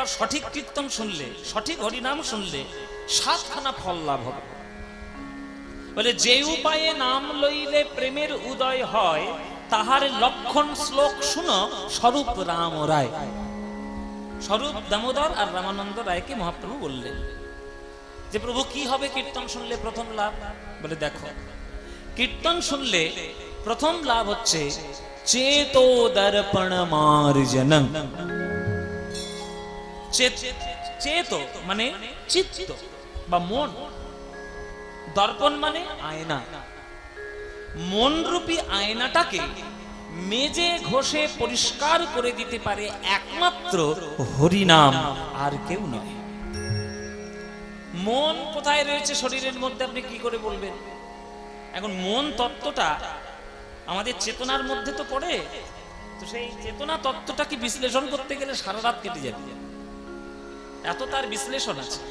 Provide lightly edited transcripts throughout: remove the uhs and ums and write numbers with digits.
একবার সঠিক কীর্তন শুনলে, সঠিক হরিনাম শুনলে 7খানা ফল লাভ হবে। বলে যে উপায়ে নাম লইলে প্রেমের উদয় হয়, তাহার লক্ষণ শ্লোক শুনো স্বরূপ রাম রায়। স্বরূপ দামোদর আর রামানন্দ রায়কে মহাপ্রভু বললেন যে প্রভু কি হবে কীর্তন শুনলে প্রথম লাভ? বলে দেখো, কীর্তন শুনলে প্রথম লাভ হচ্ছে চেতো দর্পণ মার্জনম। চেতো মানে চিত্ত বা মন, দর্পণ মানে আয়না। মন রূপী আয়নাটাকে মেজে ঘষে পরিষ্কার করে দিতে পারে একমাত্র হরিনাম, আর কেউ নয়। মন কোথায় রয়েছে শরীরের মধ্যে আপনি কি করে বলবেন? এখন মন তত্ত্বটা আমাদের চেতনার মধ্যে তো পড়ে, তো সেই চেতনা তত্ত্বটাকে বিশ্লেষণ করতে গেলে সারা রাত কেটে যাবে, এত তার বিশ্লেষণ আছে।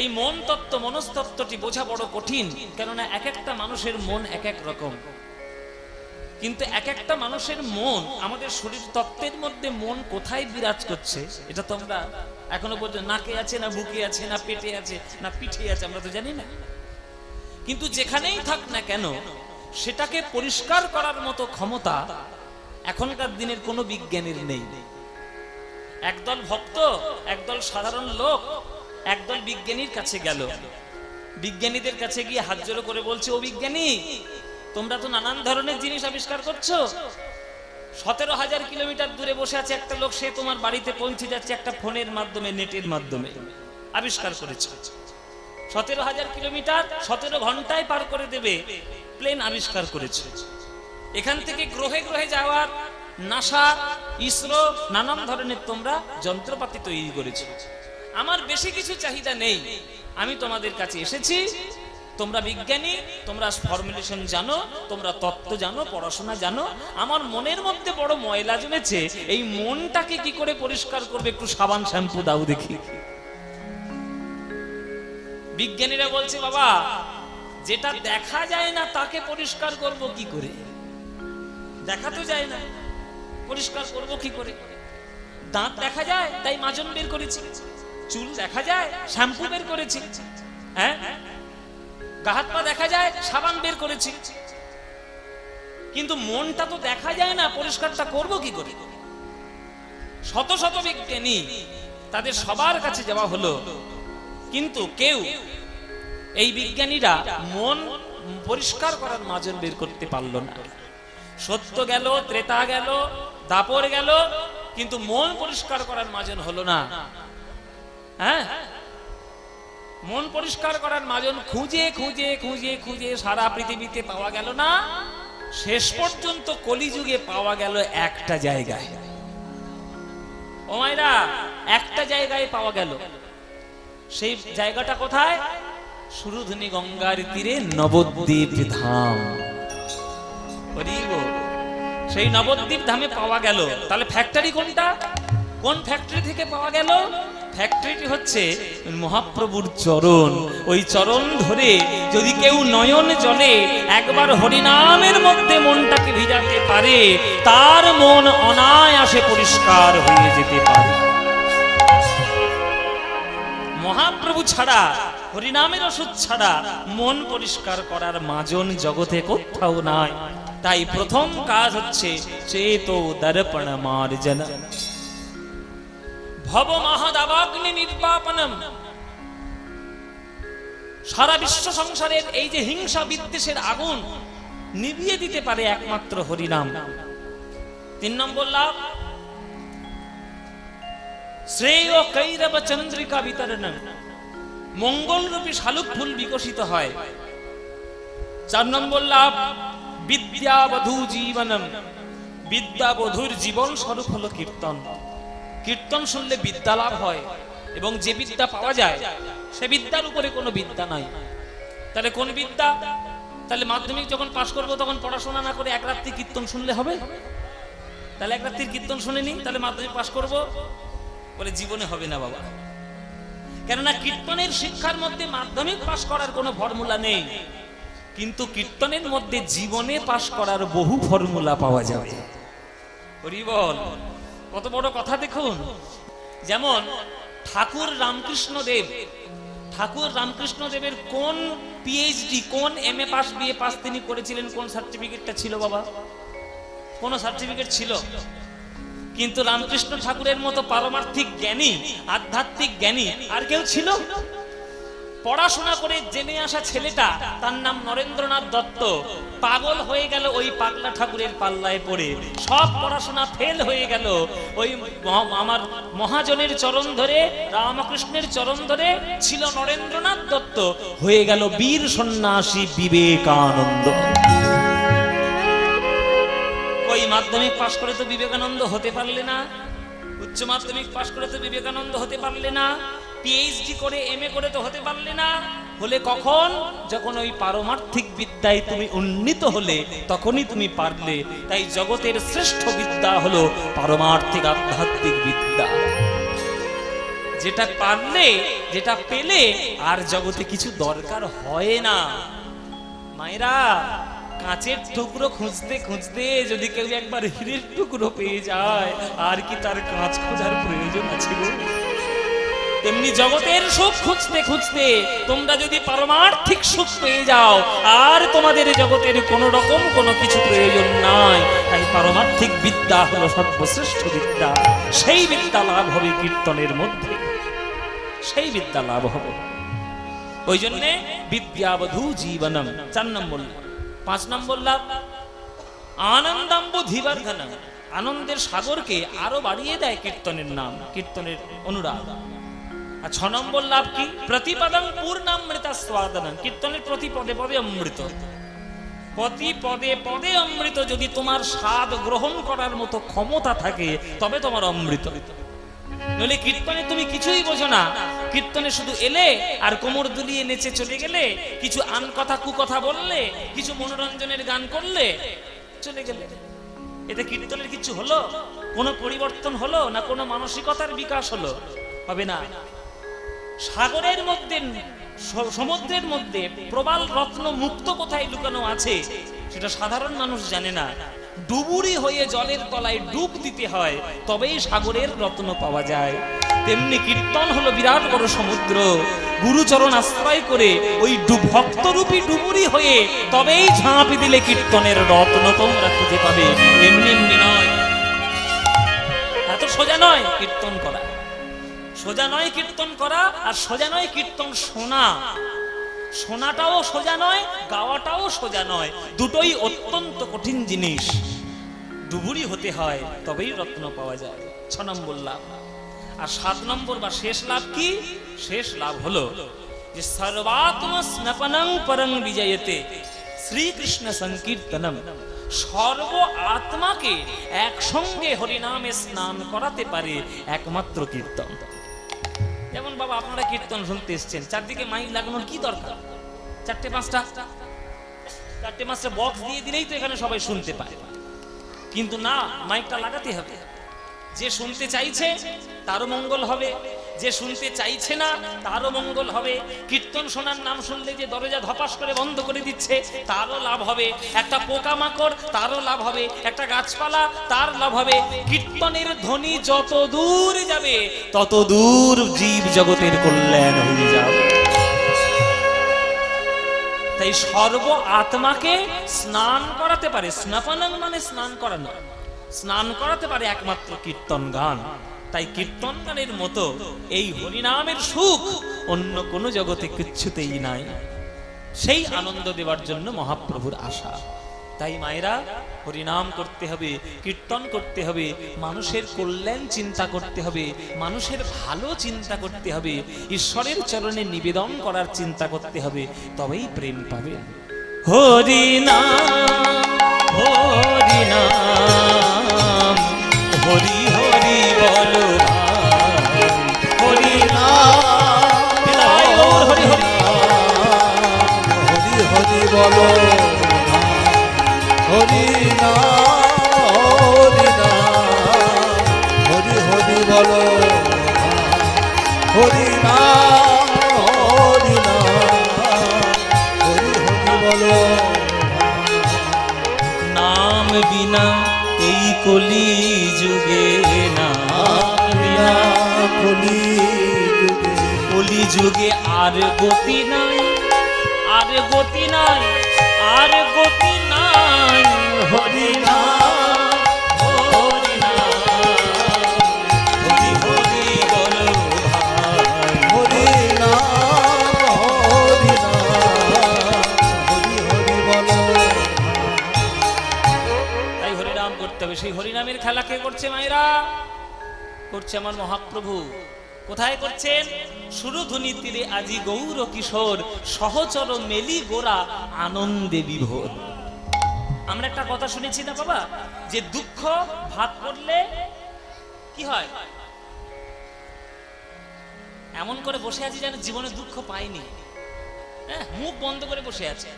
এই মন তত্ত্ব, মনস্তত্ত্বটি বোঝা বড় কঠিন, কেননা এক একটা মানুষের মন এক এক রকম। কিন্তু এক একটা মানুষের মন, আমাদের শরীর তত্ত্বের মধ্যে মন কোথায় বিরাজ করছে এটা তো আমরা এখনো পর্যন্ত, নাকে আছে না বুকে আছে না পেটে আছে না পিঠে আছে, আমরা তো জানি না। কিন্তু যেখানেই থাক না কেন সেটাকে পরিষ্কার করার মতো ক্ষমতা এখনকার দিনের কোনো বিজ্ঞানীর নেই। একদল ভক্ত, একদল সাধারণ লোক একদল বিজ্ঞানীর কাছে গেল, বিজ্ঞানীদের কাছে গিয়ে হাত জোড়ো করে বলছে, ও বিজ্ঞানী, তোমরা তো নানান ধরনের জিনিস আবিষ্কার করছো। 17,000 কিলোমিটার দূরে বসে আছে একটা লোক, সে তোমার বাড়িতে পৌঁছে যাচ্ছে একটা ফোনের মাধ্যমে, নেটের মাধ্যমে আবিষ্কার করেছে। 17,000 কিলোমিটার 17 ঘন্টায় পার করে দেবে প্লেন আবিষ্কার করেছে। এখান থেকে গ্রহে গ্রহে যাওয়ার নাসা, ইসরো নানান ধরনের তোমরা যন্ত্রপাতি তৈরি করেছো। আমার বেশি কিছু চাহিদা নেই, আমি তোমাদের কাছে এসেছি, তোমরা বিজ্ঞানী, তোমরা ফর্মুলেশন জানো, তোমরা তত্ত্ব জানো, পড়াশোনা জানো। আমার মনের মধ্যে বড় ময়লা জমেছে, এই মনটাকে কি করে পরিষ্কার করবে, একটু সাবান শ্যাম্পু দাও দেখি। বিজ্ঞানীরা বলছে, বাবা, যেটা দেখা যায় না তাকে পরিষ্কার করব কি করে? দেখা তো যায় না, পরিষ্কার করব কি করে? দাঁত দেখা যায় তাই মাজন বের করেছি, চুল দেখা যায় শ্যাম্পু বের করেছি, হ্যাঁ, গা হাত পা দেখা যায় সাবান বের করেছি, কিন্তু মনটা তো দেখা যায় না, পরিষ্কারটা করব কি করে? শত শত বিজ্ঞানী, তাদের সবার কাছে যাওয়া হলো, কিন্তু কেউ, এই বিজ্ঞানীরা মন পরিষ্কার করার মাজন বের করতে পারল না। সত্য গেল, ত্রেতা গেল, দাপর গেল, কিন্তু মন পরিষ্কার করার মাজন হলো না। হ্যাঁ, মন পরিষ্কার করার মাজন খুঁজে খুঁজে খুঁজে খুঁজে সারা পৃথিবীতে পাওয়া গেল না। শেষ পর্যন্ত কলিযুগে পাওয়া গেল একটা জায়গায়। ও মায়েরা, একটা জায়গায় পাওয়া গেল। সেই জায়গাটা কোথায়? সুরধুনী গঙ্গার তীরে নবদ্বীপ ধাম। সেই নবদ্বীপ ধামে পাওয়া গেল। তাহলে ফ্যাক্টরি কোনটা? কোন ফ্যাক্টরি থেকে পাওয়া গেল? ফ্যাক্টরিটি হচ্ছে মহাপ্রভুর চরণ। ওই চরণ ধরে যদি কেউ নয়ন জলে একবার হরিনামের মধ্যে মনটাকে ভিজাতে পারে, তার মন অনায়াসে পরিষ্কার হয়ে যেতে পারে। মহাপ্রভু ছাড়া, হরিনামের ওষুধ ছাড়া মন পরিষ্কার করার মাজন জগতে কোথাও নাই। তাই প্রথম কাজ হচ্ছে চেতো দর্পণ মার্জন, ভব মহাদাবাগ্নি নির্বাপনম। সারা বিশ্ব সংসারের এই যে হিংসা বিদ্বেষের আগুন নিভিয়ে দিতে পারে একমাত্র হরিনাম। 3 নম্বর লাভ, শ্রেয় কৈরব চন্দ্রিকা বিতরণম, মঙ্গলরূপী শালুক ফুল বিকশিত হয়। 4 নম্বর লাভ, বিদ্যাবধূ জীবনম, বিদ্যাবধূর জীবন স্বরূপ হলো কীর্তন। কীর্তন শুনলে বিদ্যা লাভ হয়, এবং যে বিদ্যা পাওয়া যায় সে বিদ্যার উপরে কোনো বিদ্যা নাই। তাহলে কোন বিদ্যা? তাহলে মাধ্যমিক যখন পাশ করবো তখন পড়াশোনা না করে এক রাত্রি কীর্তন শুনলে হবে? তাহলে এক রাত্রির কীর্তন শুনে নি, তাহলে মাধ্যমিক পাশ করবো বলে জীবনে হবে না বাবা। কেননা কীর্তনের শিক্ষার মধ্যে মাধ্যমিক পাশ করার কোনো ফর্মুলা নেই, কিন্তু কীর্তনের মধ্যে জীবনে পাশ করার বহু ফর্মুলা পাওয়া যাবে। হরি বল, কত বড় কথা দেখুন। যেমন ঠাকুর রামকৃষ্ণ দেবের কোন পিএইচডি, কোন এমএ পাস, বিএ পাস তিনি করেছিলেন, কোন সার্টিফিকেটটা ছিল বাবা? কোন সার্টিফিকেট ছিল? কিন্তু রামকৃষ্ণ ঠাকুরের মতো পারমার্থিক জ্ঞানী, আধ্যাত্মিক জ্ঞানী আর কেউ ছিল? পড়াশোনা করে জেনে আসা ছেলেটা, তার নাম নরেন্দ্রনাথ দত্ত, পাগল হয়ে গেল ওই পাগলা ঠাকুরের পাল্লায় পড়ে। সব পড়াশোনা ফেল হয়ে গেল। ওই আমার মহাজনের চরণ ধরে, রামকৃষ্ণের চরণ ধরে ছিল নরেন্দ্রনাথ দত্ত, হয়ে গেল বীর সন্ন্যাসী বিবেকানন্দ। ওই মাধ্যমিক পাশ করে তো বিবেকানন্দ হতে পারলে না, উচ্চ মাধ্যমিক পাশ করে তো বিবেকানন্দ হতে পারলে না, পিএইচডি করে এমএ করে তো হতে পারলে না। হলে কখন? যখন ওই পারমার্থিক বিদ্যায় তুমি উন্নীত হলে, তখনই তুমি পারলে। তাই জগতের শ্রেষ্ঠ বিদ্যা হলো পারমার্থিক আধ্যাত্মিক বিদ্যা। যেটা পারলে, যেটা পেলে আর জগতে কিছু দরকার হয় না। মায়েরা, কাঁচের টুকরো খুঁজতে খুঁজতে যদি কেউ একবার হীরের টুকরো পেয়ে যায়, আর কি তার কাঁচ খোঁজার প্রয়োজন আছে গো? তেমনি জগতের সুখ খুঁজতে খুঁজতে তোমরা যদি পারমার্থিক সুখ পেয়ে যাও, আর তোমাদের জগতের কোন রকম কোনো কিছু প্রয়োজন নাই। তাই পারমার্থিক বিদ্যা হলো সর্বশ্রেষ্ঠ বিদ্যা। সেই বিদ্যা লাভ হবে কীর্তনের মধ্যে, সেই বিদ্যা লাভ হবে। ওই জন্যে বিদ্যাবধূ জীবনম 4 নম্বর। 5 নম্বর লাভ আনন্দাম্বু ধীবর্ধনম, আনন্দের সাগরকে আরো বাড়িয়ে দেয় কীর্তনের নাম, কীর্তনের অনুরাগ। আর 6 নম্বর লাভ কি? প্রতিপদং পূর্ণামৃত স্বাদনম, কীর্তনের প্রতি পদে পদে অমৃত। প্রতি পদে পদে অমৃত যদি তোমার স্বাদ গ্রহণ করার মতো ক্ষমতা থাকে, তবে তোমার অমৃত। নইলে কীর্তনে তুমি কিছুই বোঝো না। কীর্তনে শুধু এলে আর কোমর দুলিয়ে নেচে চলে গেলে, কিছু আন কথা কুকথা বললে, কিছু মনোরঞ্জনের গান করলে, চলে গেলে। এতে কীর্তনের কিছু হলো? কোনো পরিবর্তন হলো না? কোনো মানসিকতার বিকাশ হলো? হবে না। সাগরের মধ্যে, সমুদ্রের মধ্যে প্রবাল রত্ন মুক্ত কোথায় লুকানো আছে সেটা সাধারণ মানুষ জানে না। ডুবুরি হয়ে জলের তলায় ডুব দিতে হয়, তবেই সাগরের রত্ন পাওয়া যায়। তেমনি কীর্তন হলো বিরাট বড় সমুদ্র। গুরুচরণ আশ্রয় করে ওই ভক্তরূপী ডুবুরি হয়ে তবেই ঝাঁপি দিলে কীর্তনের রত্ন তোমরা খুঁজে পাবে। এমনি এমনি নয়, এত সোজা নয় কীর্তন করা। সোজা নয় কীর্তন করা, আর সোজা নয় কীর্তন শোনা। শোনাটাও সোজা নয়, গাওয়াটাও সোজা নয়। দুটোই অত্যন্ত কঠিন জিনিস। ডুবুরি হতে হয়, তবেই রত্ন পাওয়া যায়। 6 নম্বর লাভ। আর 7 নম্বর বা শেষ লাভ কি? শেষ লাভ হলো যে সর্বাত্ম স্নপনং পরং বিজয়তে শ্রীকৃষ্ণ সংকীর্তনম, সর্ব আত্মাকে একসঙ্গে হরিনামে স্নান করাতে পারে একমাত্র কীর্তন। যেমন বাবা, আপনারা কীর্তন শুনতে এসছেন, চারদিকে মাইক লাগানোর কি দরকার? 4-5টা বক্স দিয়ে দিলেই তো এখানে সবাই শুনতে পায়। কিন্তু না, মাইকটা লাগাতে হবে। যে শুনতে চাইছে তারও মঙ্গল হবে, যে শুনতে চাইছে না তারও মঙ্গল হবে। কীর্তন শোনার নাম শুনলে যে দরজা ধপাস করে বন্ধ করে দিচ্ছে, তারও লাভ হবে। একটা পোকামাকড়, তারও লাভ হবে। একটা গাছপালা, তার লাভ হবে। কীর্তনের ধ্বনি যত দূর যাবে, তত দূর জীব জগতের কল্যাণ হয়ে যাবে। তাই সর্ব আত্মাকে স্নান করাতে পারে, স্নাপনং মানে স্নান করানো, স্নান করাতে পারে একমাত্র কীর্তন গান। তাই কীর্তন গানের মতো এই হরিনামের সুখ অন্য কোনো জগতে কিচ্ছুতেই নাই। সেই আনন্দ দেওয়ার জন্য মহাপ্রভুর আশা। তাই মায়েরা, হরিনাম করতে হবে, কীর্তন করতে হবে, মানুষের কল্যাণ চিন্তা করতে হবে, মানুষের ভালো চিন্তা করতে হবে, ঈশ্বরের চরণে নিবেদন করার চিন্তা করতে হবে, তবেই প্রেম পাবে। হরিনাম হরিনাম হরি হরি বলো, হরিনাম হরি হরি হরি হরি বলো, হরিনাম হরি হরি বলো, হরিনাম হরি হরি বলো। নাম বিনা এই কলি যুগে, নাম বিনা কলি যুগে আর গতি নাই, আর গতি নাই, আর গতি নাই, হরি নাম হরি নাম হরি হরি বলো ভাই, হরি নাম হরি নাম হরি হরি বলো। তাই হরি নাম করতে হবে। সেই হরিনামের খেলা কে করছে মায়েরা? করছে আমার মহাপ্রভু। কোথায় করছেন? সুরধুনি তীরে আজি গৌর কিশোর, সহচর মেলি গোরা আনন্দে বিভোর। আমরা একটা কথা শুনেছি না বাবা, যে দুঃখ ভাগ করলে কি হয়? এমন করে বসে আছি যেন জীবনে দুঃখ পাইনি, হ্যাঁ, মুখ বন্ধ করে বসে আছে।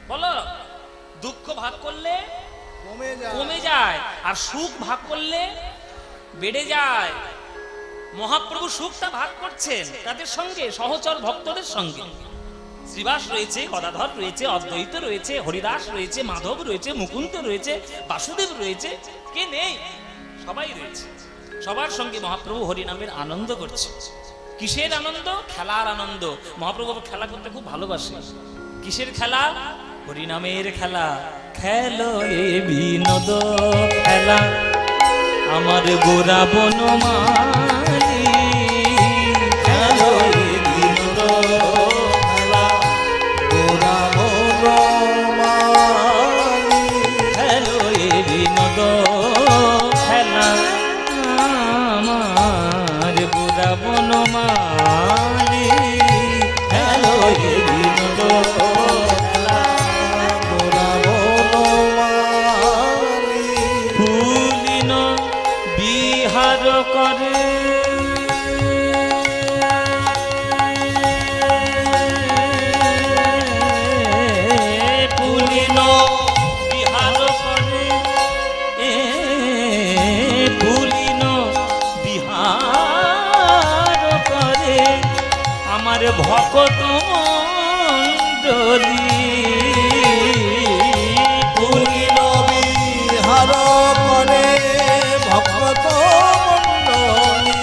বলো, দুঃখ ভাগ করলে কমে যায়, আর সুখ ভাগ করলে বেড়ে যায়। মহাপ্রভু সুখটা ভাগ করছেন তাদের সঙ্গে, সহচর ভক্তদের সঙ্গে। শ্রীবাস রয়েছে, গদাধর রয়েছে, অদ্বৈত রয়েছে, হরিদাস রয়েছে, মাধব রয়েছে, মুকুন্দ রয়েছে, বাসুদেব রয়েছে, কে নেই? সবাই রয়েছে। সবার সঙ্গে মহাপ্রভু হরিনামের আনন্দ করছে। কিসের আনন্দ? খেলার আনন্দ। মহাপ্রভু খেলা করতে খুব ভালোবাসে। কিসের খেলা? হরিনামের খেলা। খেলো এ বিনোদ খেলা আমার গোরা বনমালী, খেলো এ বিনোদ খেলা গোরা বনমালী, খেলো এ বিনোদ খেলা আমার গোরা বনমালী, খেলো এ বিনোদ খেলা গোরা বনমালী। ফুলিন বিহার করে ফুলিন বিহার করে, ফুলিন বিহার করে আমার ভকত মণ্ডলী, ফুলিন বিহার করে ভক্ত মণ্ডলী।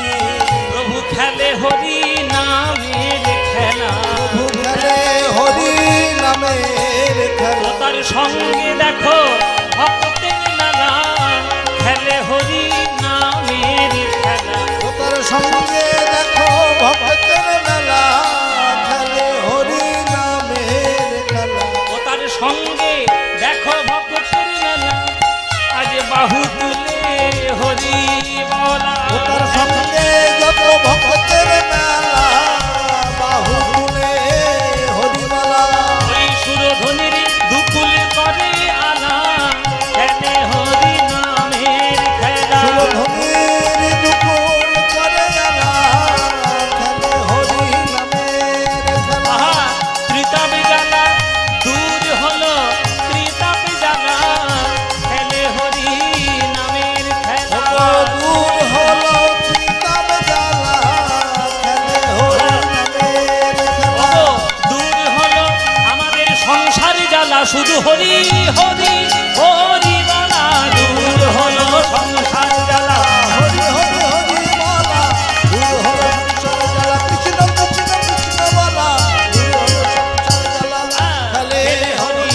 প্রভু খেলে হরি নামের খেলা, প্রভু খেলে হরি নামের খেলা, তার সঙ্গে দেখো ভক্তের মেলা, খেলে হরি নামের খেলা, তার সঙ্গে দেখো ভক্তের মেলা, খেলে হরি নামের খেলা। ও তার সঙ্গে দেখো ভক্তের মেলা, আজ বাহু তুলে হরি বলা, তার সঙ্গে যত ভক্তের মেলা, বাহু তুলে হরিমালা। ওই সুরধ্বনির দুকুল করে আলা, খেলে হরি নামের খেলা, সুরধনীর দুকুল করে আলা, খেলে হরি নামের খেলা। আহা ত্রিতাপ জ্বালা দূর হলো, ত্রিতাপ জ্বালা খেলে হরি নামের খেলা, দূর হলো ত্রিতাপ জ্বালা, খেলে হরি নামের খেলা। ও দূর হলো আমাদের সংসার জ্বালা, শুধু হরি হরি হরি বলা, দূর হলো সংসার জ্বালা, হরি হরি হরি বলা, দূর হলো সংসার জ্বালা। কৃষ্ণ কৃষ্ণ কৃষ্ণ বলা, দূর হলো সংসার জ্বালা। খেলে হরি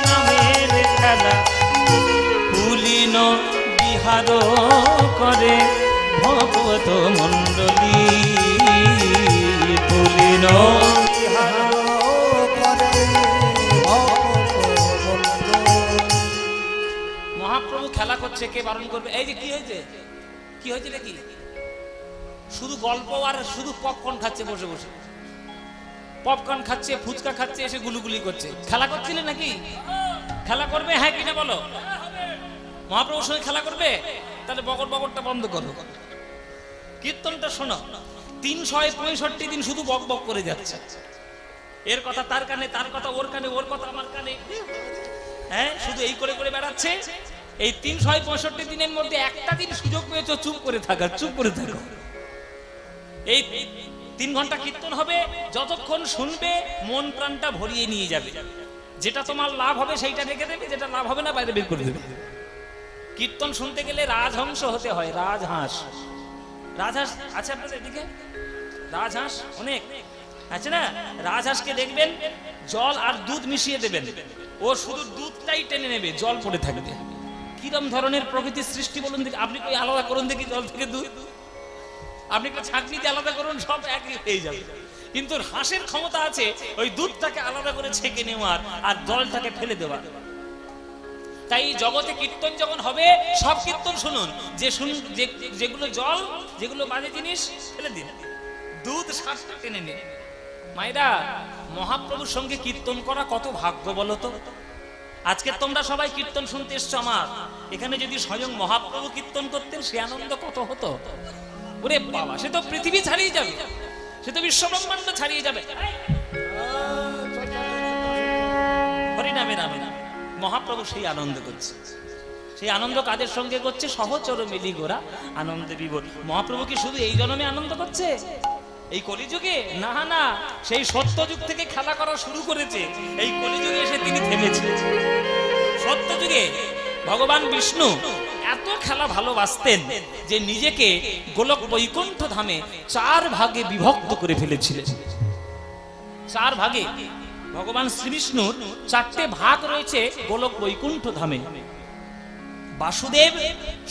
নামের খেলা, পুলিন বিহার করে ভগবত মণ্ডলী, পুলিন বিহার করে ভক্ত মণ্ডলী। মহাপ্রভু খেলা করছে, কে বারণ করবে? এই যে কি হয়েছে, কি হয়েছে রে? কি শুধু গল্প আর শুধু পপকর্ন খাচ্ছে বসে বসে, পপকর্ন খাচ্ছে, ফুচকা খাচ্ছে, এসে গুলুগুলি করছে। খেলা করছিলে নাকি? খেলা করবে হ্যাঁ কিনা বলো? মহাপ্রভুর সঙ্গে খেলা করবে? তাহলে বকর বকরটা বন্ধ করো, কীর্তনটা শোনো। 365 দিন শুধু বক বক করে যাচ্ছে, এর কথা তার কানে, তার কথা ওর কানে, ওর কথা আমার কানে, হ্যাঁ শুধু এই করে করে বেড়াচ্ছে। এই 365 দিনের মধ্যে একটা দিন সুযোগ পেয়েছো চুপ করে থাকার, চুপ করে থাকো। এই 3 ঘন্টা কীর্তন হবে, যতক্ষণ শুনবে মন প্রাণটা ভরিয়ে নিয়ে যাবে। যেটা তোমার লাভ হবে সেইটা রেখে দেবে, যেটা লাভ হবে না বাইরে বের করে দেবে। কীর্তন শুনতে গেলে রাজহংস হতে হয়, রাজহাঁস। রাজহাঁস আছে আপনাদের এদিকে? রাজহাঁস অনেক আছে না? রাজহাঁসকে দেখবেন জল আর দুধ মিশিয়ে দেবেন, ও শুধু দুধটাই টেনে নেবে, জল পড়ে থাকবে। কিরম ধরনের প্রকৃতির সৃষ্টি বলুন দেখি। আপনি কই আলাদা করুন দেখি জল থেকে দুধ, আপনি ছাঁকনি দিয়ে আলাদা করুন, সব একই হয়ে যাবে। কিন্তু হাঁসের ক্ষমতা আছে ওই দুধটাকে আলাদা করে ছেঁকে নেওয়ার আর জলটাকে ফেলে দেওয়ার। তাই জগতে কীর্তন যখন হবে সব কীর্তন শুনুন, যেগুলো জল, যেগুলো বাজে জিনিস ফেলে দিন, দুধ শ্বাসটা টেনে নিন। মায়েরা, মহাপ্রভুর সঙ্গে কীর্তন করা কত ভাগ্য বলো তো। আজকে তোমরা সবাই কীর্তন শুনতে এসছো আমার এখানে, যদি স্বয়ং মহাপ্রভু কীর্তন করতেন সে আনন্দ কত হতো। ওরে বাবা, সে তো পৃথিবী ছাড়িয়ে যাবে, সে তো বিশ্ব ব্রহ্মাণ্ড ছাড়িয়ে যাবে। হরিনামে নামে মহাপ্রভু সেই আনন্দ করছে। সেই আনন্দ কাদের সঙ্গে করছে? সহচর মিলি গোরা আনন্দে বিভোর। মহাপ্রভু কি শুধু এই জন্মে আনন্দ করছে এই কলিযুগে? না না, সেই সত্যযুগ থেকে খেলা করা শুরু করেছে, এই কলিযুগে এসে তিনি থেমেছে। সত্যযুগে ভগবান বিষ্ণু এত খেলা ভালোবাসতেন যে নিজেকে গোলক বৈকুণ্ঠ ধামে 4 ভাগে বিভক্ত করে ফেলেছিলেন। 4 ভাগে ভগবান শ্রীবিষ্ণুর 4টে ভাগ রয়েছে গোলক বৈকুণ্ঠ ধামে। বাসুদেব,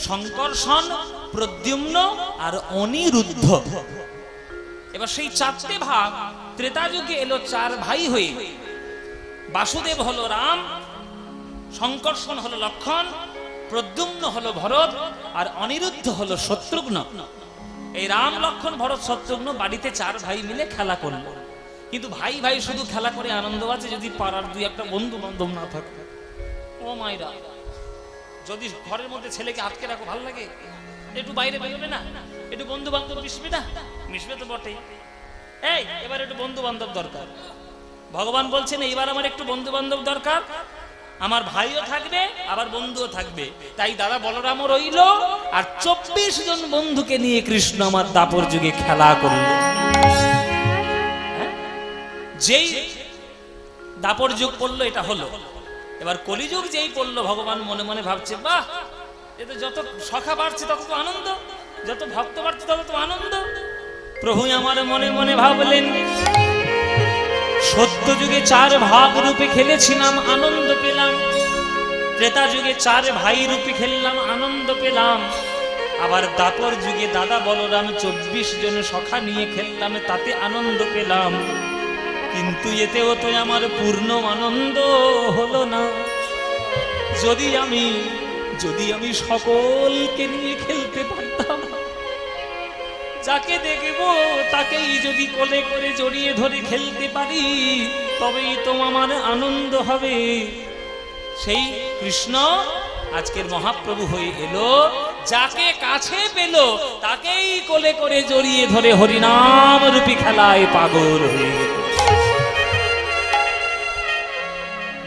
শঙ্কর্ষণ, প্রদ্যুম্ন আর অনিরুদ্ধ। এবার সেই 4টে ভাগ ত্রেতা যুগে এলো 4 ভাই হয়ে। বাসুদেব হলো রাম, শঙ্কর্ষণ হলো লক্ষণ, প্রদ্যুম্ন হলো ভরত আর অনিরুদ্ধ হলো শত্রুঘ্ন। এই রাম, লক্ষণ, ভরত, শত্রুঘ্ন বাড়িতে 4 ভাই মিলে খেলা করলো। কিন্তু ভাই ভাই শুধু খেলা করে আনন্দ আছে যদি পাড়ার 2-1টা বন্ধু বান্ধব না থাকে। ও মাইরা, যদি ঘরের মধ্যে ছেলেকে আটকে রাখো ভালো লাগে? একটু বাইরে বেরোবে না? একটু বন্ধু বান্ধব মিশবে না? মিশবে তো বটেই। এই এবার একটু বন্ধু বান্ধব দরকার। ভগবান বলছেন এইবার আমার একটু বন্ধু বান্ধব দরকার, আমার ভাইও থাকবে আবার বন্ধুও থাকবে। তাই দাদা বলরামও রইল আর 24 জন বন্ধুকে নিয়ে কৃষ্ণ আমার দাপর যুগে খেলা করল। যেই দাপর যুগ পড়লো এটা হলো। এবার কলিযুগ যেই পড়লো ভগবান মনে মনে ভাবছে, বাহ, এতে যত সখা বাড়ছে তত তো আনন্দ, যত ভক্ত বাড়ছে তত তো আনন্দ। প্রভু আমার মনে মনে ভাবলেন, সত্য যুগে 4 ভাগ রূপে খেলেছিলাম, আনন্দ পেলাম। ত্রেতা যুগে 4 ভাই রূপে খেললাম, আনন্দ পেলাম। আবার দাপর যুগে দাদা বলরাম 24 জন সখা নিয়ে খেললাম, তাতে আনন্দ পেলাম। কিন্তু এতেও তো আমার পূর্ণ আনন্দ হলো না। যদি আমি সকলকে নিয়ে খেলতে পারতাম, যাকে দেখব তাকেই যদি কোলে করে জড়িয়ে ধরে খেলতে পারি, তবেই তো আমার আনন্দ হবে। সেই কৃষ্ণ আজকের মহাপ্রভু হয়ে এলো, যাকে কাছে পেল তাকেই কোলে করে জড়িয়ে ধরে হরিনাম রূপী খেলায় পাগল হয়ে গেল।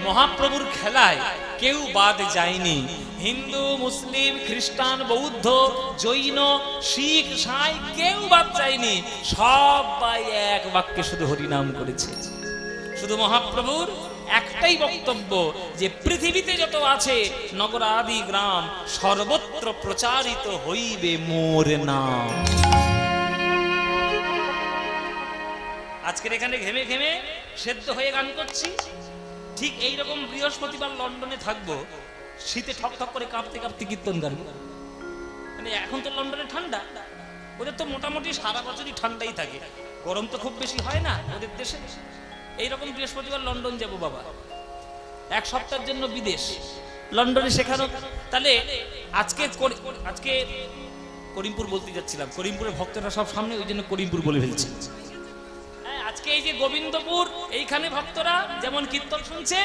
মহাপ্রভুর খেলায় কেউ বাদ যায়নি। হিন্দু, মুসলিম, খ্রিস্টান, বৌদ্ধ, জৈন, শিখ, সাঁই কেউ বাদ যায়নি। সবাই এক বাক্যে শুধু হরিনাম করেছে। শুধু মহাপ্রভুর একটাই বক্তব্য যে পৃথিবীতে যত আছে নগরাদি গ্রাম, সর্বত্র প্রচারিত হইবে মোর নাম। আজকের এখানে ঘেমে ঘেমে সেদ্ধ হয়ে গান করছি, ঠিক এইরকম বৃহস্পতিবার লন্ডনে থাকবো, শীতে ঠক ঠক করে কাঁপতে কাঁপতে কীর্তন গান। মানে এখন তো লন্ডনে ঠান্ডা, ওদের তো মোটামুটি সারা বছরই ঠান্ডাই থাকে, গরম তো খুব বেশি হয় না ওদের দেশে। এইরকম বৃহস্পতিবার লন্ডন যাবো বাবা, 1 সপ্তাহের জন্য বিদেশ, লন্ডনে শেখানো। তাহলে আজকে করিমপুর বলতে যাচ্ছিলাম, করিমপুরের ভক্তরা সব সামনে, ওই জন্য করিমপুর বলে ফেলছি। আজকে এই যে গোবিন্দপুর, এইখানে ভক্তরা যেমন কীর্তন শুনছে,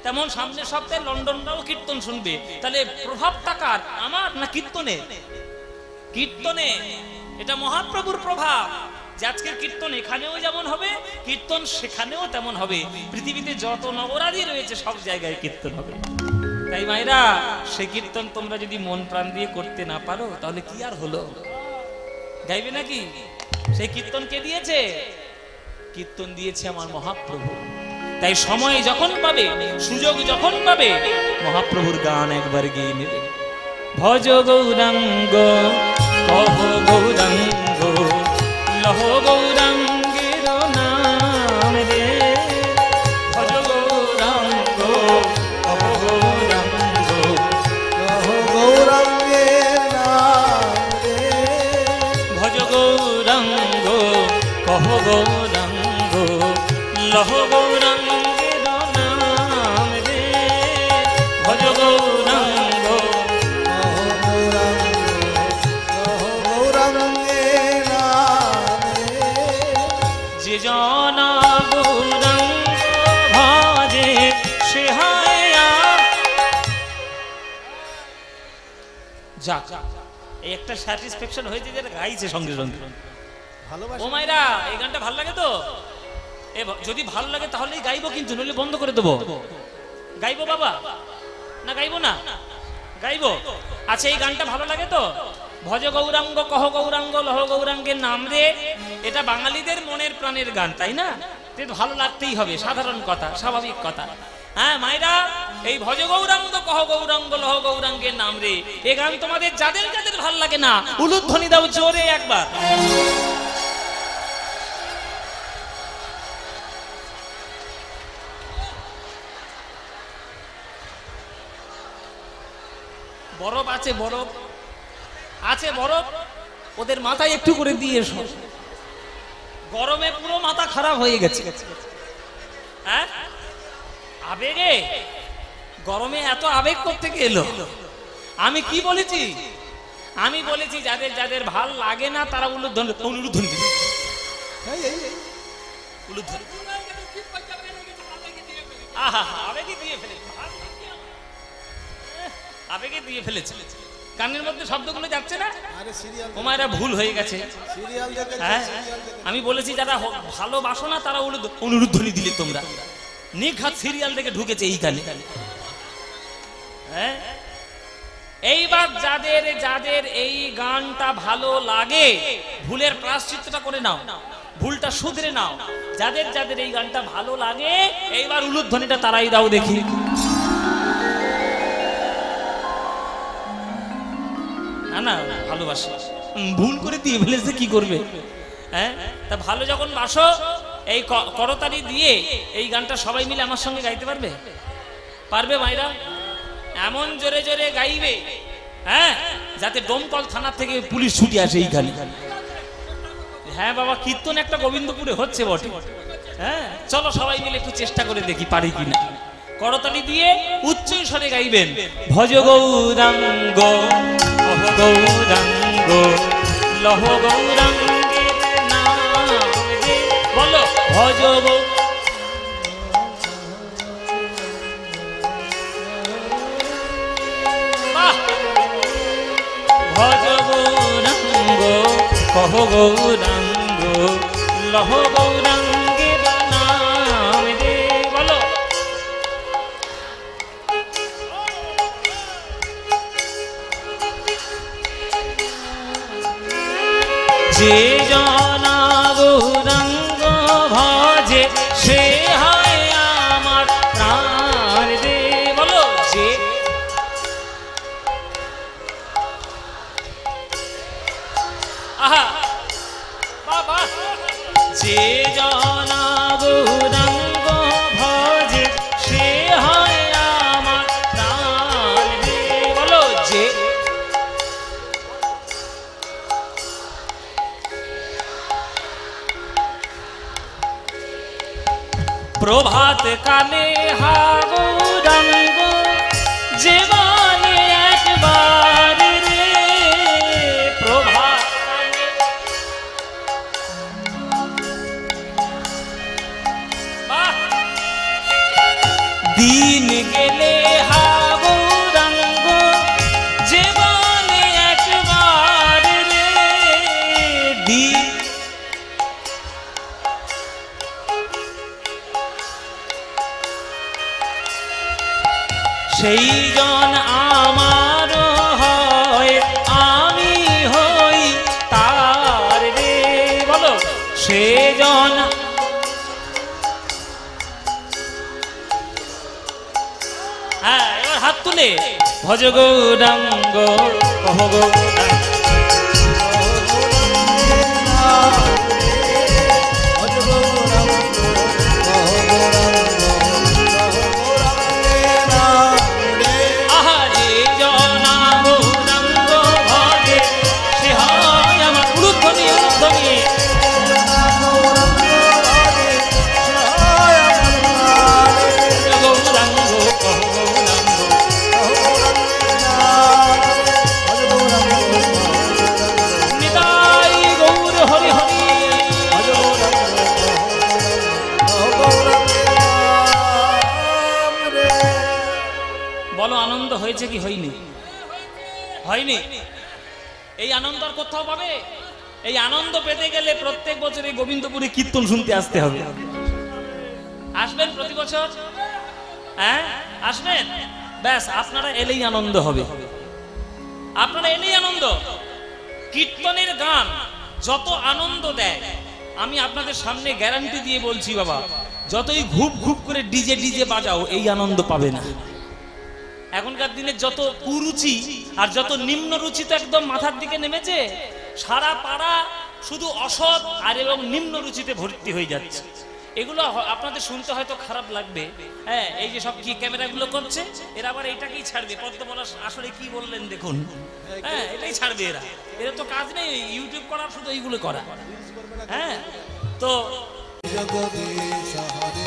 তেমন সামনের সপ্তাহে লন্ডনরাও কীর্তন শুনবে। তাহলে প্রভাবটা কার? আমার না কীর্তনে? কীর্তনে। এটা মহাপ্রভুর প্রভাব যে আজকের কীর্তন এখানেও যেমন হবে, কীর্তন সেখানেও তেমন হবে। পৃথিবীতে যত নগরাদি রয়েছে সব জায়গায় কীর্তন হবে। তাই মায়েরা, সে কীর্তন তোমরা যদি মন প্রাণ দিয়ে করতে না পারো তাহলে কি আর হলো? গাইবে নাকি? সেই কীর্তন কে দিয়েছে? কীর্তন দিয়েছে আমার মহাপ্রভু। তাই সময় যখন পাবে, সুযোগ যখন পাবে, মহাপ্রভুর গান একবার গেয়ে নেবে। ভজ গৌরাঙ্গ কহ গৌরাঙ্গ লহ গৌরাঙ্গের নাম রে ভজ গৌরাঙ্গ কহ গৌরাঙ্গ কহ গৌরাঙ্গের নাম রে ভজ গৌরাঙ্গ কহ গৌরাঙ্গ লহ গৌরাঙ্গের নাম রে ভজ গৌরাঙ্গ যে জনা গৌরাঙ্গ ভজে সে হয় যাক এই একটা স্যাটিসফ্যাকশন হয়েছে যেটা গাইছে সঙ্গে সঙ্গে ও মাইরা এই গানটা ভালো লাগে তো যদি ভালো লাগে তাহলেই গাইবো কিন্তু নইলে বন্ধ করে দেবো গাইবো বাবা না গাইবো না গাইবো আচ্ছা এই গানটা ভালো লাগে তো ভজ গৌরাঙ্গ কহ গৌরাঙ্গ লহ গৌরাঙ্গের নাম রে এটা বাঙালিদের মনের প্রাণের গান তাই না ভালো লাগতেই হবে সাধারণ কথা স্বাভাবিক কথা হ্যাঁ মায়েরা এই ভজ গৌরাঙ্গ কহ গৌরাঙ্গ লহ গৌরাঙ্গের নাম রে এই গান তোমাদের যাদের যাদের ভালো লাগে না উলুধ্বনি দাও জোরে একবার বরফ আছে বরফ আছে বরফ ওদের মাথায় একটু করে দিয়ে এসো গরমে পুরো মাথা খারাপ হয়ে গেছে হ্যাঁ আবেগে গরমে এত আবেগ করতে এলো আমি কি বলেছি আমি বলেছি যাদের যাদের ভাল লাগে না তারা উলুধ্বনি দিবে উলুধ্বনি আহা আবেগে দিয়ে ফেলেছে আবেগে দিয়ে ফেলেছে কানের মধ্যে শব্দগুলো যাচ্ছে না তোমার ভুল হয়ে গেছে হ্যাঁ আমি বলেছি যারা ভালোবাসো না তারা অনুরুদ্ধনি দিলে তোমরা নিখাত সিরিয়াল দেখে ঢুকেছে এই গানে হ্যাঁ এইবার যাদের যাদের এই গানটা ভালো লাগে ভুলের প্রায়শ্চিত্তটা করে নাও ভুলটা শুধরে নাও যাদের যাদের এই গানটা ভালো লাগে এইবার উলুধ্বনিটা তারাই দাও দেখি না ভালোবাসে ভুল করে দিয়ে ফেলেছে কি করবে হ্যাঁ তা ভালো যখন বাসো এই করতালি দিয়ে এই গানটা সবাই মিলে আমার সঙ্গে গাইতে পারবে পারবে মাইরা এমন জোরে জোরে গাইবে হ্যাঁ যাতে দমকল থানা থেকে পুলিশ ছুটি আসে এই গান হ্যাঁ বাবা কীর্তন একটা গোবিন্দপুরে হচ্ছে বটে হ্যাঁ চলো সবাই মিলে একটু চেষ্টা করে দেখি পারি কিনা করতালি দিয়ে উচ্চ স্বরে গাইবেন ভজ গৌরাঙ্গ কহ গৌরাঙ্গ লহ গৌরাঙ্গের নাম রে বলো ভজ ভজ গৌরাঙ্গ কহ গৌরাঙ্গ লহ গৌরাঙ্গের নাম রে বলো যে জনা গৌরাঙ্গ ভজে সে হয় আমার প্রাণ রে বলো যে আহা বাবা যে জনা গৌরাঙ্গ ভজে সে হয় আমার প্রাণ রে বলো যে প্রভাত কালে হা গৌরাঙ্গ যে বলে একবার রে প্রভাত কালে দিন গেলে হা গৌরাঙ্গ যে বলে একবার রে দিন সেই জন আমার হয় আমি হই তার রে বলো সে জন হ্যাঁ এবার হাত তুলে ভজ গৌরাঙ্গ কহ গৌরাঙ্গ হয়েছে কি হয়নি? হয়নি। এই আনন্দ আর কোথাও পাবে? এই আনন্দ পেতে গেলে প্রত্যেক বছর এই গোবিন্দপুরে কীর্তন শুনতে আসতে হবে। আসবেন প্রতি বছর? হ্যাঁ আসবেন। ব্যাস আপনারা এলেই আনন্দ হবে, আপনারা এলেই আনন্দ। কীর্তনের গান যত আনন্দ দেয়, আমি আপনাদের সামনে গ্যারান্টি দিয়ে বলছি বাবা, যতই ঘুপ ঘুপ করে ডিজে ডিজে বাজাও এই আনন্দ পাবে না। এখনকার দিনে যত কুরুচি আর যত নিম্ন রুচি তো একদম মাথার দিকে নেমেছে, সারা পাড়া শুধু অসৎ আর এবং নিম্ন রুচিতে ভর্তি হয়ে যাচ্ছে। এগুলো আপনাদের শুনতে হয়তো খারাপ লাগবে, হ্যাঁ এই যে সব কি ক্যামেরাগুলো করছে, এরা আবার এটাকেই ছাড়বে। পদ্মমালা আসলে কি বললেন দেখুন, হ্যাঁ এটাই ছাড়বে এরা। এরা তো কাজ নেই ইউটিউব করার, শুধু এইগুলো করা। হ্যাঁ তো জগদীশ হরে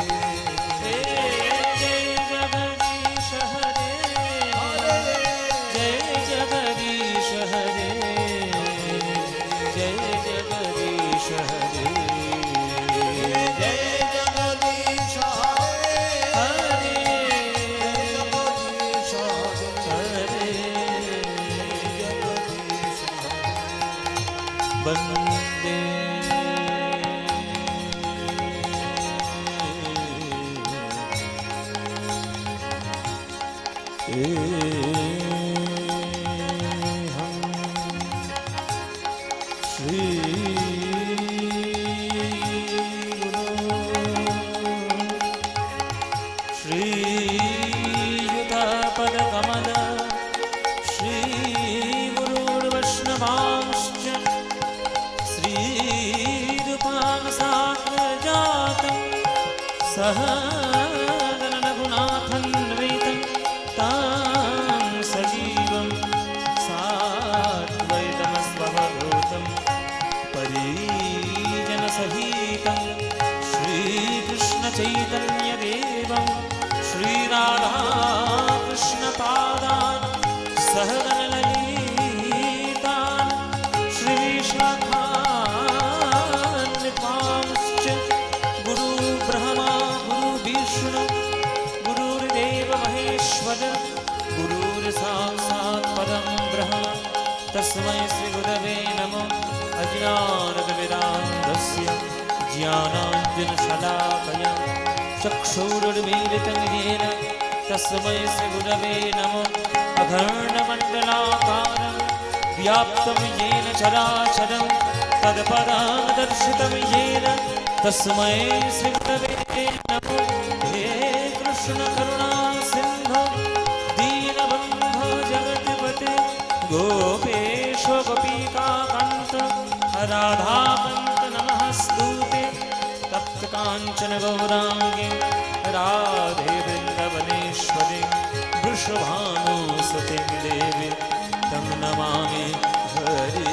तस्मै श्री गुरवे नमः। अज्ञानतिमिरान्धस्य ज्ञानाञ्जनशलाकया चक्षुरुन्मीलितं येन तस्मै श्री गुरवे नमः। अखण्डमण्डलाकारं व्याप्तं येन चराचरं तत्पदं दर्शितं येन तस्मै श्री गुरवे नमः। हे कृष्ण करुणा सिन्धो दीनबन्धो जगत्पते गोपेश गोपिकान्त राधाकान्त नमस्तुते। तप्त काञ्चन गौरांगे राधे वृन्दावनेश्वरे वृषभानुसुते देवी तं नमामि हरे।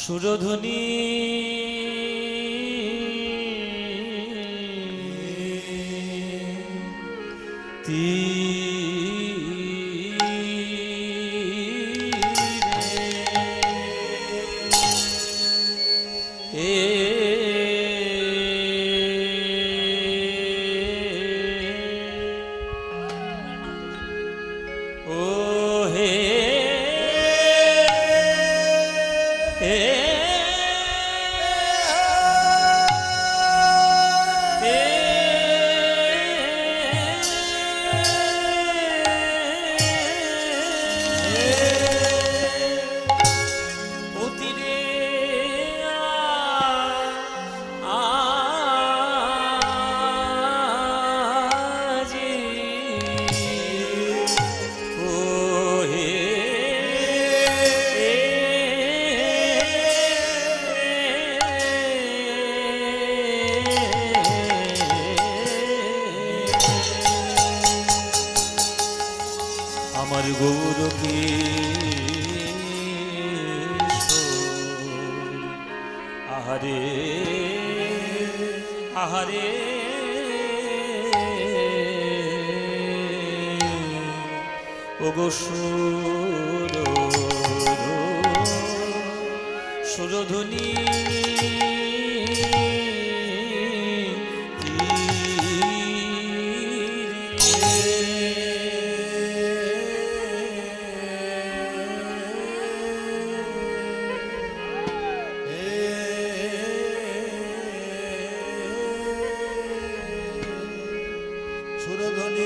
সুরধুনী আহারে আহারে ওগো সুরধ্বনি সুরধ্বনি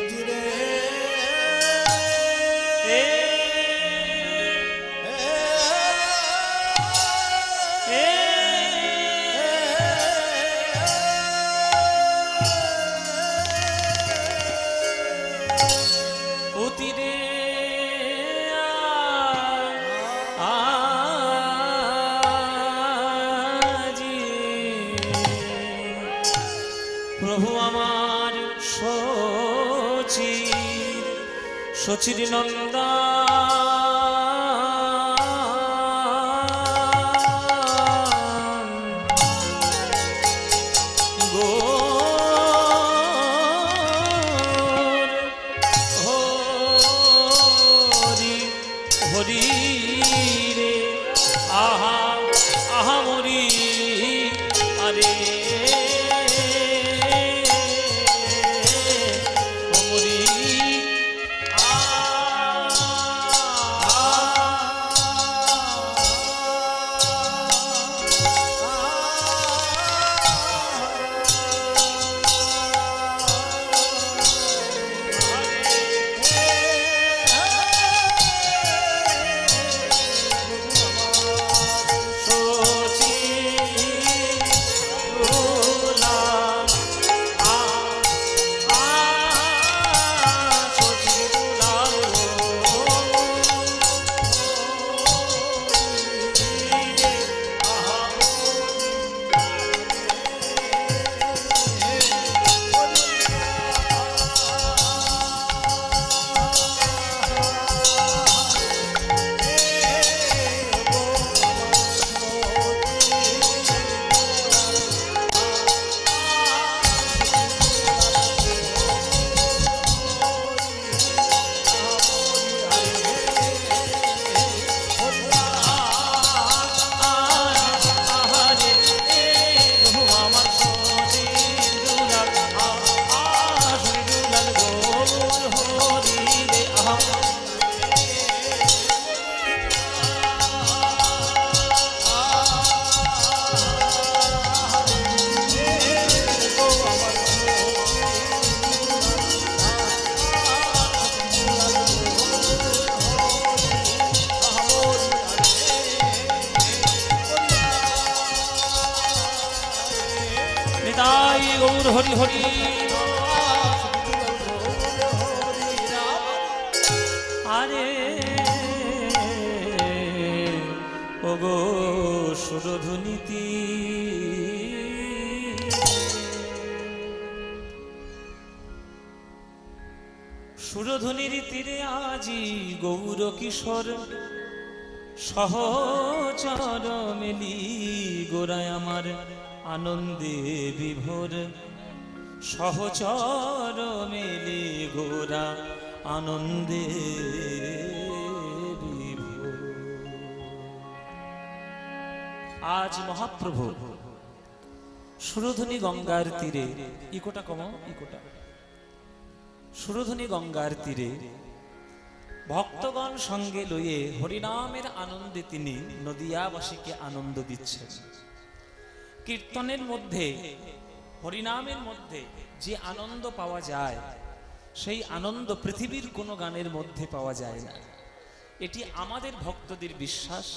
তীরে প্রভু আমার সচির নন্দা হরি হরি রে আহা আহা মরি আরে গৌর হরি হরি আরে ওগো সুরধ্বনিতি সুরধ্বনির তীরে আজি গৌর কিশোর সহচর মেলি গোরায় আমার আনন্দে বিভোর সহচর মেলে গোরা আনন্দে বিভোর। আজ মহাপ্রভু সুরধ্বনি গঙ্গার তীরে ইকোটা কম ইকোটা সুরধ্বনি গঙ্গার তীরে ভক্তগণ সঙ্গে লইয়ে হরিনামের আনন্দে তিনি নদিয়াবাসীকে আনন্দ দিচ্ছেন। কীর্তনের মধ্যে হরিনামের মধ্যে যে আনন্দ পাওয়া যায় সেই আনন্দ পৃথিবীর কোনো গানের মধ্যে পাওয়া যায় না। এটি আমাদের ভক্তদের বিশ্বাস।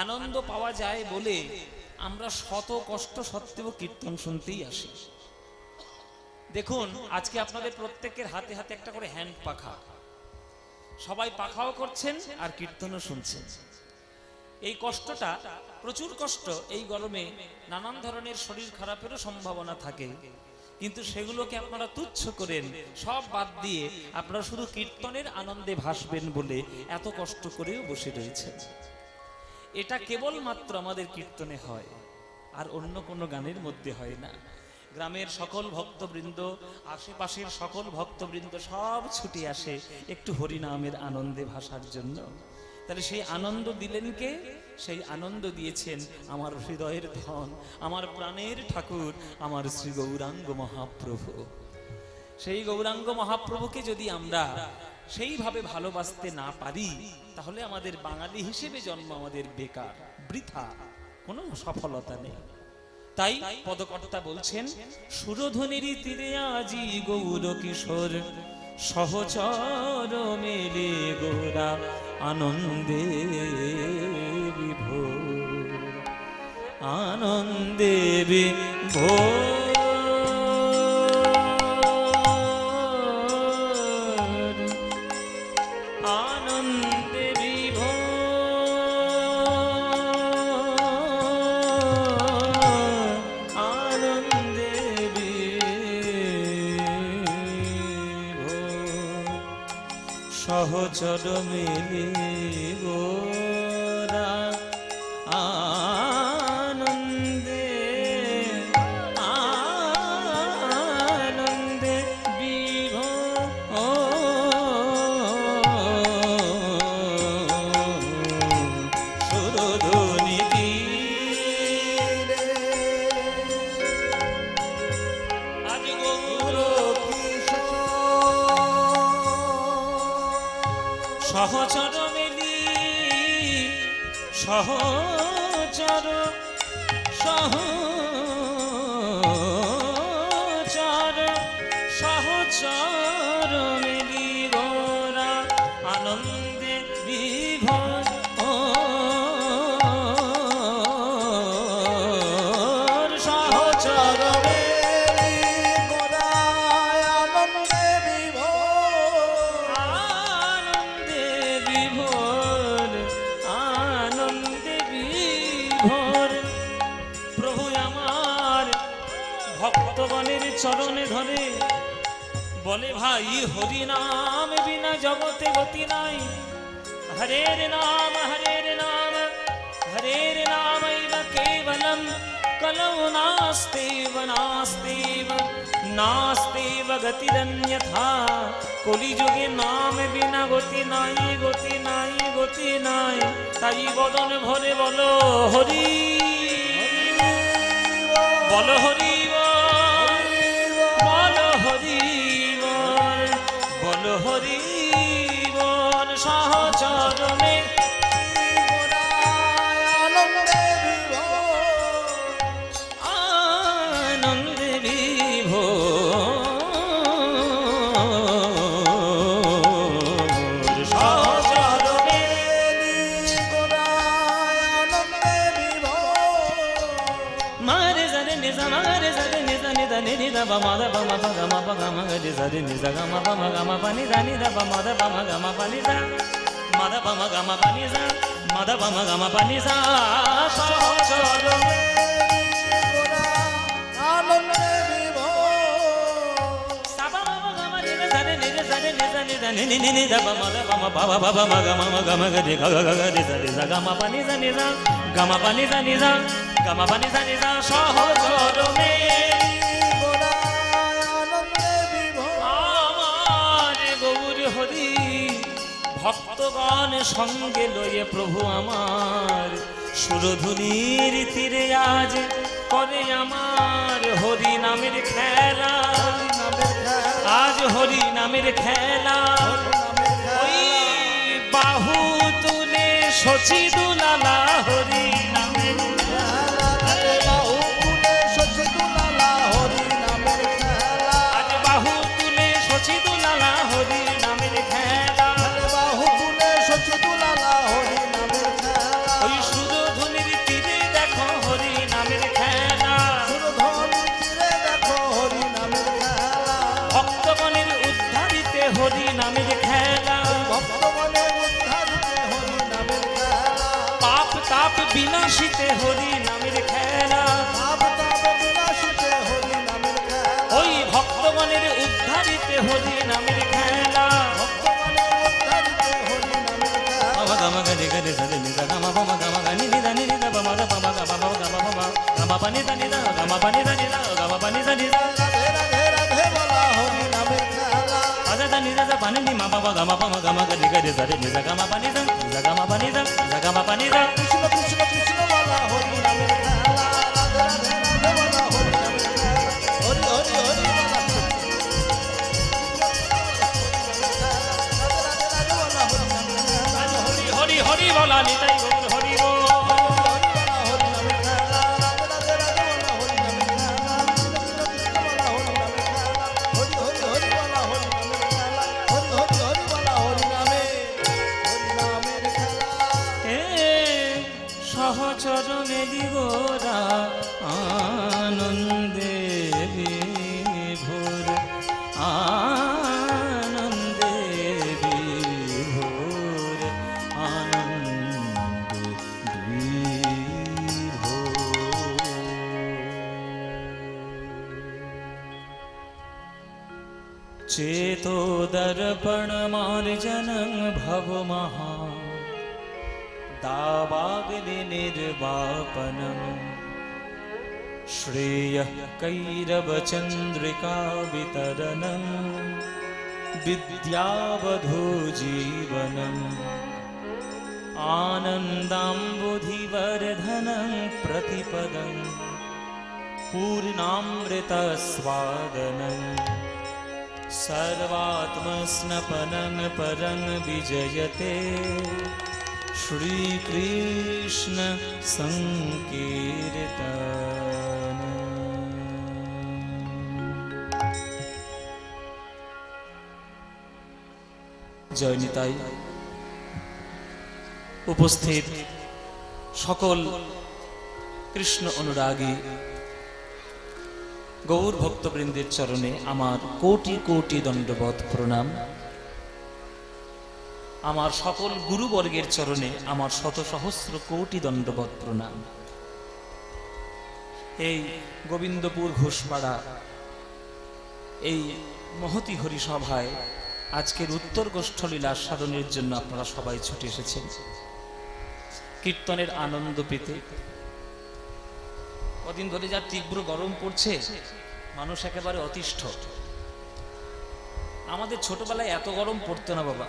আনন্দ পাওয়া যায় বলে আমরা শত কষ্ট সত্ত্বেও কীর্তন শুনতেই আসি। দেখুন আজকে আপনাদের প্রত্যেকের হাতে হাতে একটা করে হ্যান্ড পাখা, সবাই পাখাও করছেন আর কীর্তনও শুনছেন। এই কষ্টটা প্রচুর কষ্ট। এই গরমে নানান ধরনের শরীর খারাপেরও সম্ভাবনা থাকে, কিন্তু সেগুলোকে আপনারা তুচ্ছ করেন, সব বাদ দিয়ে আপনারা শুধু কীর্তনের আনন্দে ভাসবেন বলে এত কষ্ট করেও বসে রয়েছেন। এটা কেবলমাত্র আমাদের কীর্তনে হয়, আর অন্য কোনো গানের মধ্যে হয় না। গ্রামের সকল ভক্তবৃন্দ, আশেপাশের সকল ভক্তবৃন্দ সব ছুটে আসে একটু হরিনামের আনন্দে ভাসার জন্য। তাহলে সেই আনন্দ দিলেন কে? সেই আনন্দ দিয়েছেন আমার হৃদয়ের ধন, আমার প্রাণের ঠাকুর, আমার শ্রী গৌরাঙ্গ মহাপ্রভু। সেই গৌরাঙ্গ মহাপ্রভুকে যদি আমরা সেইভাবে ভালোবাসতে না পারি, তাহলে আমাদের বাঙালি হিসেবে জন্ম আমাদের বেকার, বৃথা, কোনো সফলতা নেই। তাই পদকর্তা বলছেন, সুরধ্বনির তীরে আজি গৌর কিশোর, সহচর মেলে গোরা আনন্দে বিভোর, আনন্দে বিভোর, আনন্দে বিভোর, আনন্দে বিভোর, সহচর মেলে গোরা আনন্দে, আনন্দে বিভোর, সুরধ্বনি তীরে আজ গৌর সহচর মেলি, সহচর, সহচর, সহচর মেলি গোরা আনন্দে বিভোর, সহচর আনন্দে বিভোর, আনন্দে বিভোর। প্রভু আমার ভক্তগণের চরণে ধরে বলে, ভাই হরি নাম বিনা জগতে গতি নাই, হরের নাম, হরের নাম, হরের নামৈব কেবলম, কলৌ নাস্তেব, নাস্তেব, নাস্তেব গতিরন্যথা। কলিযুগে নাম বিনা গতি নাই, গতি নাই, গতি নাই। তাই বদন ভরে বলো হরি, বলো হরি, বলো হরি, বলো হরি, সহচর মে আনন্দে বিভোর, সহচর মে মারে জারে নিজ, মারে জারে নিজ, নিদ নিদ বমদ বম গম গম গরি জারে নিজ গম বম গম পানি জানি দ বমদ বম গম পানি যা, মদ বম গম পানি যা, মদ বম গম পানি যা, সহচর আনন্দে বিভোর, সাবা বম গম নিদ জারে নিদ, জারে নিজ নিদ নি নি নি দ বমদ বম বাবা বাবা গম গম গরি গ গ গরি জারে জ গম পানি জানি যা, গম পানি জানি যা, গম পানি জানি যা, সহচর মে আমার গৌর হরি। ভক্তগণ সঙ্গে লয়ে প্রভু আমার সুরধুনির তীরে আজ করে আমার হরি নামের খেলা, আজ হরি নামের খেলা। ওই বাহু তুলে শচী দুলালা হরি নামের আজ বাহু তুলে শচী দুলালা হরি নামের খেলা। ওই সুরধুনির তীরে দেখো হরি নামের খেলা, ভক্তগণের উদ্ধারিতে হরি নামের খেলা। পাপ তাপ বিনাশিতে হরি নামের খেলা। ওই ভক্তগণের উদ্ধারিতে হরি নামের খেলা। গম গম গরি গরি সরি নি গম গম গম গনি পানি জানি দা গামা পানি জানি দা গামা পানি জানি দা রাধে রাধে রাধে বলা হরি নামের খেলা আজা জানি দা পানি নি মা বাবা গামা পামা গামা গরি গরি জারে নিজা গামা পানি দা নিজা গামা পানি দা নিজা গামা পানি দা কৃষ্ণ কৃষ্ণ কৃষ্ণ বলা হরি নামের খেলা রাধে রাধে রাধে বলা হরি নামের খেলা হরি হরি হরি বলা হরি হরি বলা নিতাই গৌর হরি বল সহচরণে দিগোরা আনন্দে বিভোর আনন্দে বিভোর আনন্দে বিভোর चेतो दर्पण मार्जनं भव महा दावाग्नि निर्वापनं श्रेयः कैरवचन्द्रिका वितरणं विद्यावधू जीवनम् आनन्दाम्बुधिवर्धनं प्रतिपदं पूर्णामृतस्वादनं सर्वात्मस्नपनं परं विजयते श्रीकृष्ण संकीर्तन जय निताई उपस्थित सकल कृष्ण अनुरागी गौर भक्तबृंदेर चरणे आमार कोटि कोटि दंडवत प्रणाम आमार सकल गुरुवर्गेर चरणे आमार शत सहस्र कोटि दंडवत प्रणाम এই গোবিন্দপুর ঘোষপাড়া এই মহতি হরি সভায় আজকের উত্তর গোষ্ঠলীলা সাধনের জন্য আপনারা সবাই ছুটে এসেছেন কীর্তনের আনন্দ পেতে। কদিন ধরে যা তীব্র গরম পড়ছে মানুষ একেবারে অতিষ্ঠ। আমাদের ছোটবেলায় এত গরম পড়তো না বাবা,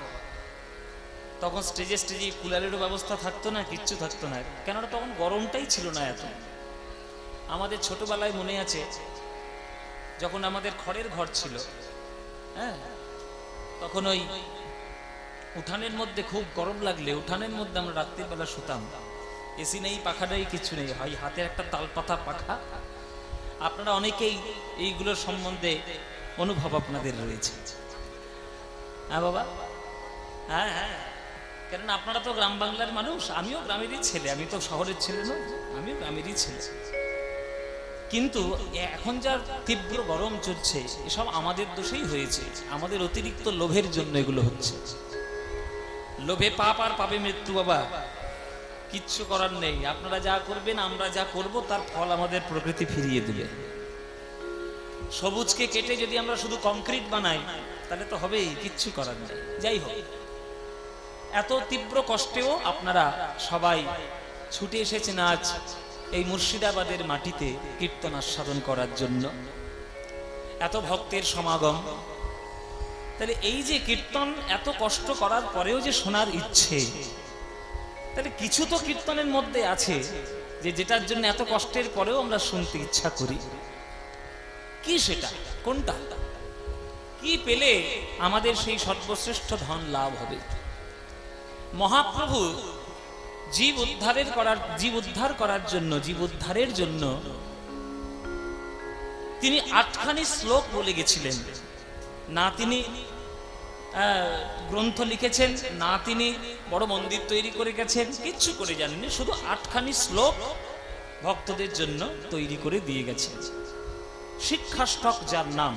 তখন স্টেজে স্টেজে কুলারেরও ব্যবস্থা থাকতো না, কিচ্ছু থাকতো না, কেননা তখন গরমটাই ছিল না এত। আমাদের ছোটবেলায় মনে আছে যখন আমাদের খড়ের ঘর ছিল, হ্যাঁ, তখন ওই উঠানের মধ্যে খুব গরম লাগলে উঠানের মধ্যে আমরা রাত্রির বেলা শুতাম। এসি নেই, পাখা নেই, কিছু নেই, হয় হাতে একটা তালপাতা পাখা। আপনারা অনেকেই এইগুলোর সম্বন্ধে অনুভব আপনাদের রয়েছে। হ্যাঁ বাবা, হ্যাঁ হ্যাঁ, কেননা আপনারা তো গ্রাম বাংলার মানুষ, আমিও গ্রামেরই ছেলে, আমি তো শহরের ছেলে নই, আমিও গ্রামেরই ছেলে। কিন্তু এখন যা তীব্র গরম চলছে এসব আমাদের দোষেই হয়েছে, আমাদের অতিরিক্ত লোভের জন্য এগুলো হচ্ছে। লোভে পাপ আর পাবে মৃত্যু বাবা, কিচ্ছু করার নেই। আপনারা যা করবেন, আমরা যা করব, তার ফল আমাদের প্রকৃতি ফিরিয়ে দিবে। সবুজকে কেটে যদি আমরা শুধু কংক্রিট বানাই তাহলে তো হবেই, কিচ্ছু করার নেই। যাই হোক, এত তীব্র কষ্টেও আপনারা সবাই ছুটে এসেছেন আজ এই মুর্শিদাবাদের মাটিতে কীর্তন আস্বাদন করার জন্য। এত ভক্তের সমাগম, তাহলে এই যে কীর্তন এত কষ্ট করার পরেও যে শোনার ইচ্ছে, তাহলে কিছু তো কীর্তনের মধ্যে আছে যে যেটার জন্য এত কষ্টের পরেও আমরা শুনতে ইচ্ছা করি। কি সেটা, কোনটা, কি পেলে আমাদের সেই সর্বশ্রেষ্ঠ ধন লাভ হবে? মহাপ্রভু জীব উদ্ধার করার জন্য, জীব উদ্ধারের জন্য তিনি 8খানি শ্লোক বলে গেছিলেন। না তিনি গ্রন্থ লিখেছেন, না তিনি বড় মন্দির তৈরি করে গেছেন, কিচ্ছু করে যাননি, শুধু 8খানি শ্লোক ভক্তদের জন্য তৈরি করে দিয়ে গেছেন। শিক্ষাষ্টক যার নাম,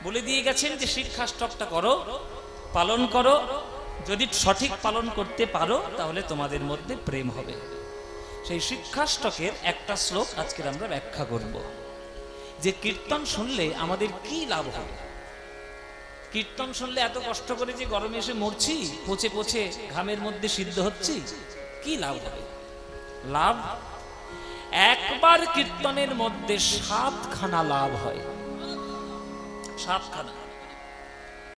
বলে দিয়ে গেছেন যে শিক্ষাষ্টকটা করো, পালন করো, যদি সঠিক পালন করতে পারো তাহলে তোমাদের মধ্যে প্রেম হবে। সেই শিক্ষাষ্টকের একটা শ্লোক আজকের আমরা ব্যাখ্যা করব, যে কীর্তন শুনলে আমাদের কি লাভ হবে। কীর্তন শুনলে এত কষ্ট করে যে গরমে এসে মরছি, পচে পচে ঘামের মধ্যে সিদ্ধ হচ্ছি, কি লাভ হবে? লাভ একবার কীর্তনের মধ্যে 7খানা লাভ হয়, 7খানা।